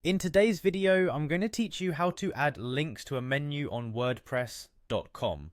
In today's video, I'm going to teach you how to add links to a menu on WordPress.com.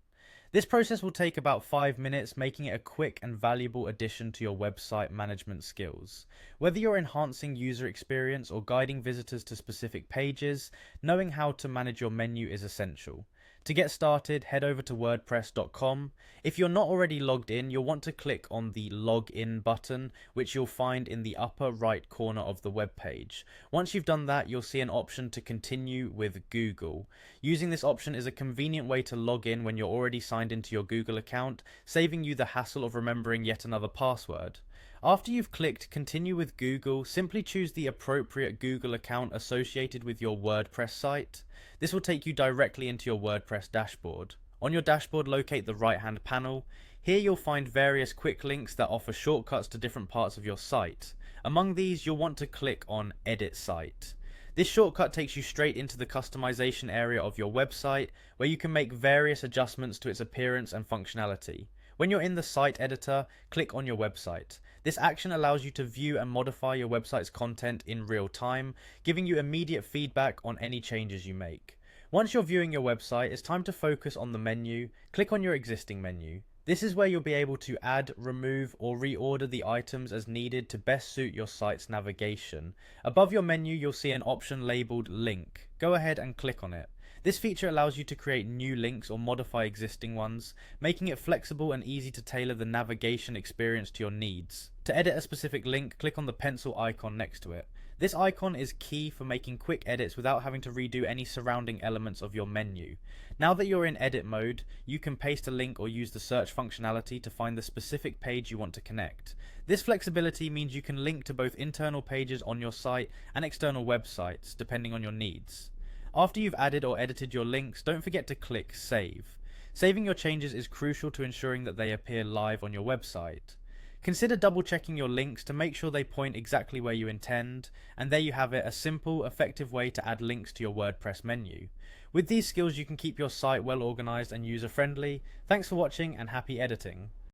This process will take about 5 minutes, making it a quick and valuable addition to your website management skills. Whether you're enhancing user experience or guiding visitors to specific pages, knowing how to manage your menu is essential. To get started, head over to WordPress.com. If you're not already logged in, you'll want to click on the Login button, which you'll find in the upper right corner of the web page. Once you've done that, you'll see an option to continue with Google. Using this option is a convenient way to log in when you're already signed into your Google account, saving you the hassle of remembering yet another password. After you've clicked Continue with Google, simply choose the appropriate Google account associated with your WordPress site. This will take you directly into your WordPress dashboard. On your dashboard, locate the right-hand panel. Here you'll find various quick links that offer shortcuts to different parts of your site. Among these, you'll want to click on Edit Site. This shortcut takes you straight into the customization area of your website, where you can make various adjustments to its appearance and functionality. When you're in the site editor, click on your website. This action allows you to view and modify your website's content in real time, giving you immediate feedback on any changes you make. Once you're viewing your website, it's time to focus on the menu. Click on your existing menu. This is where you'll be able to add, remove, or reorder the items as needed to best suit your site's navigation. Above your menu, you'll see an option labeled Link. Go ahead and click on it. This feature allows you to create new links or modify existing ones, making it flexible and easy to tailor the navigation experience to your needs. To edit a specific link, click on the pencil icon next to it. This icon is key for making quick edits without having to redo any surrounding elements of your menu. Now that you're in edit mode, you can paste a link or use the search functionality to find the specific page you want to connect. This flexibility means you can link to both internal pages on your site and external websites, depending on your needs. After you've added or edited your links, don't forget to click Save. Saving your changes is crucial to ensuring that they appear live on your website. Consider double checking your links to make sure they point exactly where you intend, and there you have it, a simple, effective way to add links to your WordPress menu. With these skills you can keep your site well organized and user friendly. Thanks for watching and happy editing.